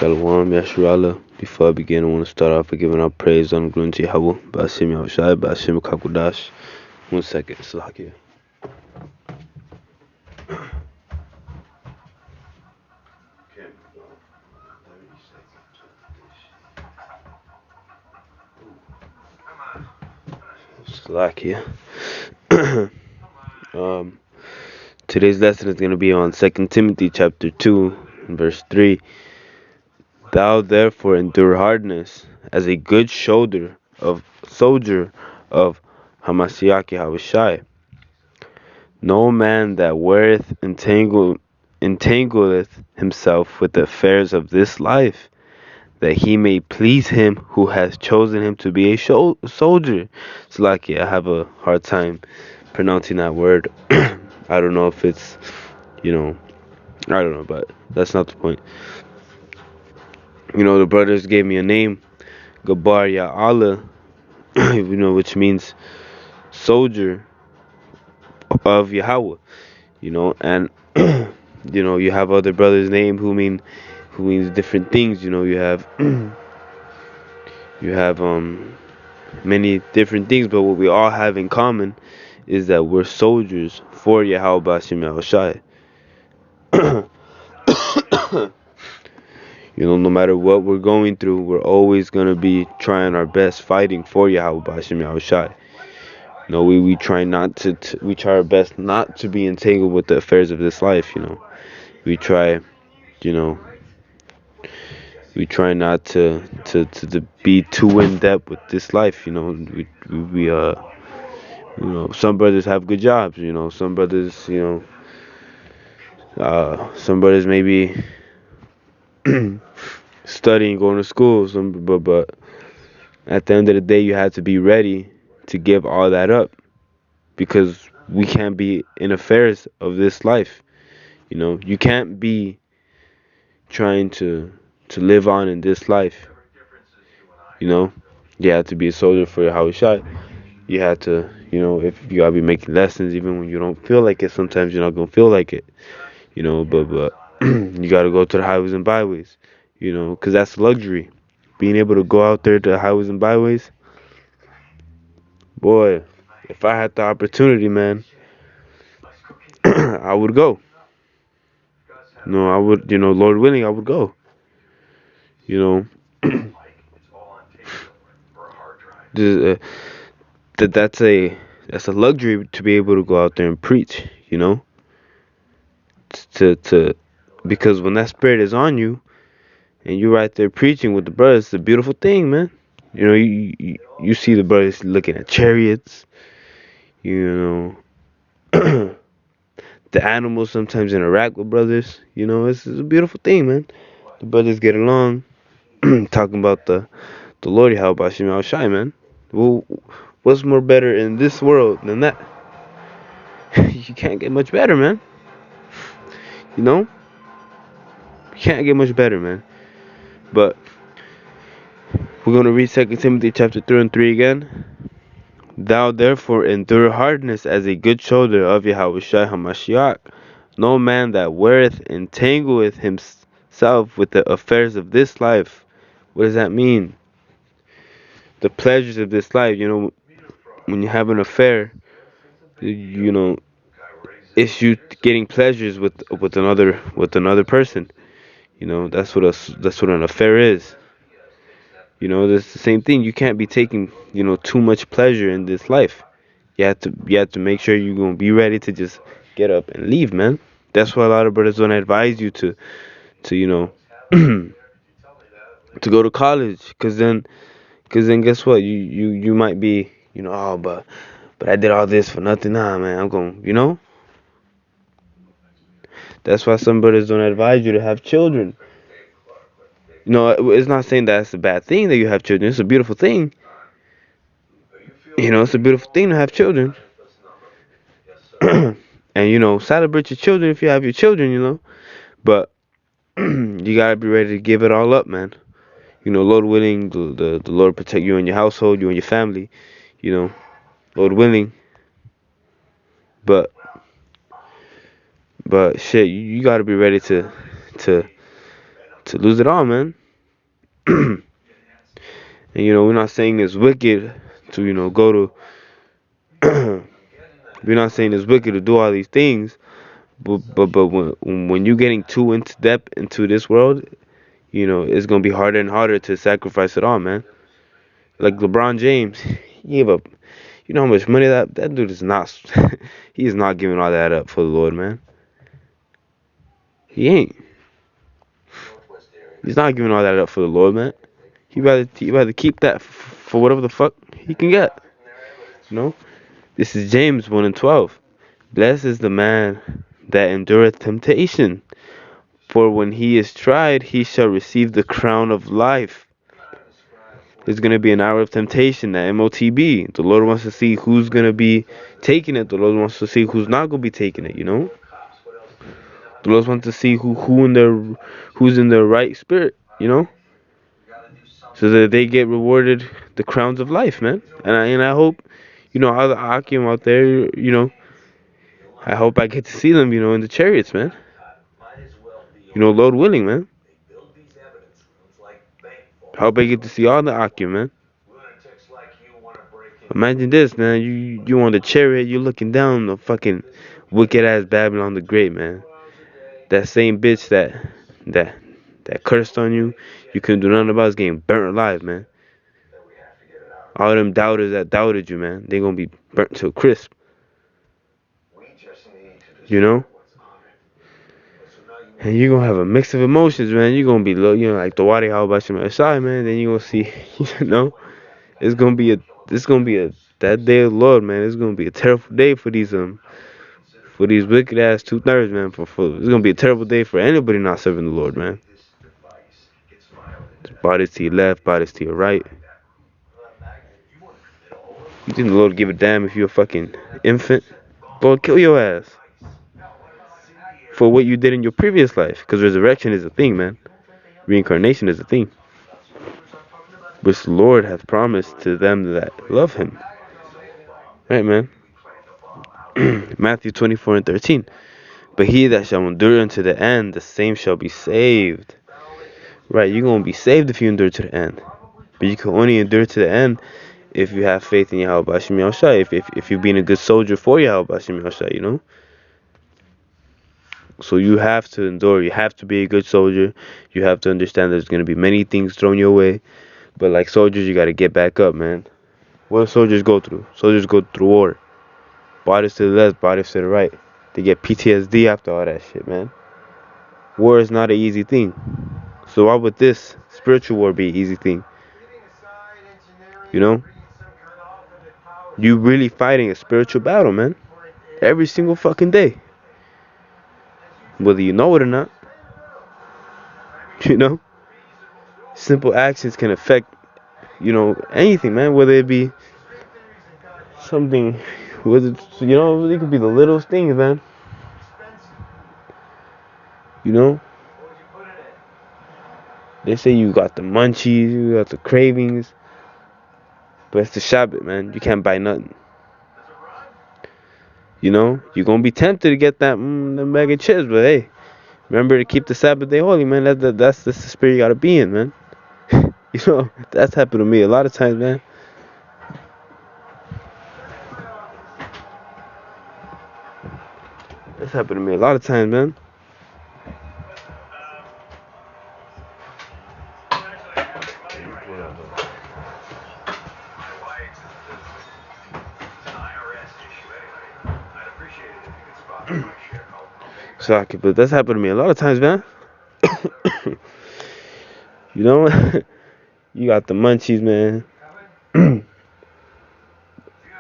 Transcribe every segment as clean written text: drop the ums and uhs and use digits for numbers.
Shalom, Yashrala. Before I begin, I want to start off by giving our praise on glory to Yahawah, Bahasham, Yahawashi, Bahasham, Kakudash. 1 second, Slakia. Slakia. Today's lesson is going to be on 2 Timothy chapter 2, verse 3. Thou therefore endure hardness as a good soldier of Hamashiach Yahawashi. No man that entangleth himself with the affairs of this life, that he may please him who has chosen him to be a soldier. It's like, I have a hard time pronouncing that word. I don't know if it's, I don't know, but that's not the point. The brothers gave me a name, Gabar Ya'Allah, which means soldier of Yahawah, and you have other brothers' name who means different things. You have many different things, but what we all have in common is that we're soldiers for Yahawah Bahasham Yahawashi. No matter what we're going through, we're always gonna be trying our best, fighting for Yahawah Bahasham Yahawashi. We try not to we try our best not to be entangled with the affairs of this life. We try, we try not to be too in depth with this life. Some brothers have good jobs. Some brothers, some brothers maybe studying, going to school. But at the end of the day, you have to be ready to give all that up, because we can't be in affairs of this life. You can't be trying to live on in this life. You have to be a soldier for Yahawashi. You have to, if you gotta be making lessons, even when you don't feel like it. Sometimes you're not gonna feel like it, but you gotta go to the highways and byways, because that's luxury. Being able to go out there to the highways and byways, boy, if I had the opportunity, man, I would go. I would, Lord willing, I would go. That's a luxury to be able to go out there and preach, to because when that spirit is on you and you're right there preaching with the brothers, it's a beautiful thing, man. You see the brothers looking at chariots, the animals sometimes interact with brothers, it's a beautiful thing, man. The brothers get along, talking about the Lord Yahawashi, man. Well, what's more better in this world than that? You can't get much better, man. You can't get much better, man. But we're going to read 2 Timothy chapter 3 and 3 again. Thou therefore endure hardness as a good soldier of Yahawashi Hamashiach. No man that entangleth himself with the affairs of this life. What does that mean? The pleasures of this life. When you have an affair, it's you getting pleasures with another person. That's what an affair is. It's the same thing. You can't be taking too much pleasure in this life. You have to make sure you're gonna be ready to just get up and leave, man. That's why a lot of brothers don't advise you to to go to college, cause then guess what? You might be oh, but I did all this for nothing. Nah, man, I'm going. That's why some brothers don't advise you to have children. It's not saying that's a bad thing that you have children. It's a beautiful thing. It's a beautiful thing to have children. And celebrate your children if you have your children. But you gotta be ready to give it all up, man. Lord willing, the Lord protect you and your household, you and your family. Lord willing. But shit, you gotta be ready to to lose it all, man. And we're not saying it's wicked to go to. We're not saying it's wicked to do all these things, but when you're getting too into depth into this world, it's gonna be harder and harder to sacrifice it all, man. Like LeBron James, he gave up. You know how much money that dude is not. He is not giving all that up for the Lord, man. He ain't. He's not giving all that up for the Lord, man. He rather keep that for whatever the fuck he can get. This is James 1:12. Blessed is the man that endureth temptation, for when he is tried, he shall receive the crown of life. There's going to be an hour of temptation, that MOTB. The Lord wants to see who's going to be taking it. The Lord wants to see who's not going to be taking it, The Lord wants to see who's in their right spirit, so that they get rewarded the crowns of life, man. And I hope, all the Akim out there, I hope I get to see them, in the chariots, man. Lord willing, man. I hope I get to see all the Akim, man. Imagine this, man. You on the chariot, you're looking down the fucking wicked ass Babylon the Great, man. That same bitch that cursed on you, you couldn't do nothing about, is getting burnt alive, man. All them doubters that doubted you, man, they gonna be burnt to a crisp. And you're gonna have a mix of emotions, man. You're gonna be like the Wadi Bahasham, man. Then you're gonna see, it's gonna be that day of the Lord, man. It's gonna be a terrible day for these wicked ass 2/3, man. It's gonna be a terrible day for anybody not serving the Lord, man. Bodies to your left, bodies to your right. You think the Lord give a damn if you're a fucking infant? Lord, kill your ass for what you did in your previous life. Because resurrection is a thing, man. Reincarnation is a thing, which the Lord hath promised to them that love Him. Right, man. Matthew 24:13. But he that shall endure unto the end, the same shall be saved. Right, you're going to be saved if you endure to the end. But you can only endure to the end if you have faith in Yahawashi, if you're being a good soldier for Yahawashi, So you have to endure. You have to be a good soldier. You have to understand there's going to be many things thrown your way. But like soldiers, you got to get back up, man. What do soldiers go through? Soldiers go through war. Bodies to the left, bodies to the right. They get PTSD after all that shit, man. War is not an easy thing. So why would this spiritual war be an easy thing? You really fighting a spiritual battle, man. Every single fucking day. Whether you know it or not. Simple actions can affect, anything, man. Whether it be something, it could be the littlest things, man. They say you got the munchies, you got the cravings, but it's the Shabbat, man. You can't buy nothing. You're gonna be tempted to get that the mega chips, but hey, remember to keep the Sabbath day holy, man. That's the spirit you gotta be in, man. That's happened to me a lot of times, man. That's happened to me a lot of times, man. But that's happened to me a lot of times, man. You got the munchies, man.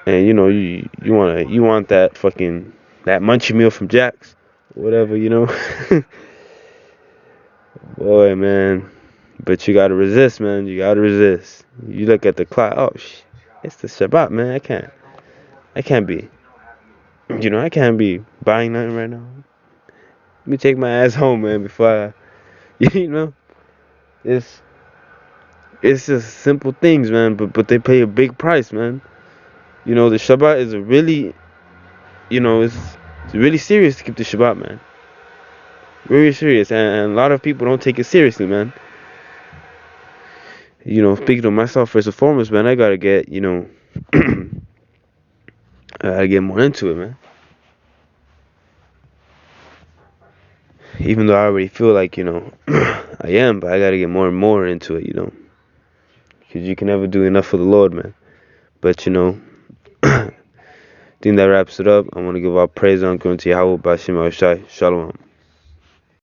And you want that fucking that munchie meal from Jack's, whatever, Boy, man. But you gotta resist, man. You gotta resist. You look at the clock. Oh, it's the Shabbat, man. I can't be. I can't be buying nothing right now. Let me take my ass home, man, before it's just simple things, man, but they pay a big price, man. The Shabbat is it's really serious to keep the Shabbat, man. Very serious, and a lot of people don't take it seriously, man. You know, speaking of myself first and foremost, man, I gotta get, I gotta get more into it, man. Even though I already feel like, I am, but I gotta get more and more into it, because you can never do enough for the Lord, man. But, I think that wraps it up. I want to give all praise and glory to Yahawah, Bahasham, Yahawashi. Shalom.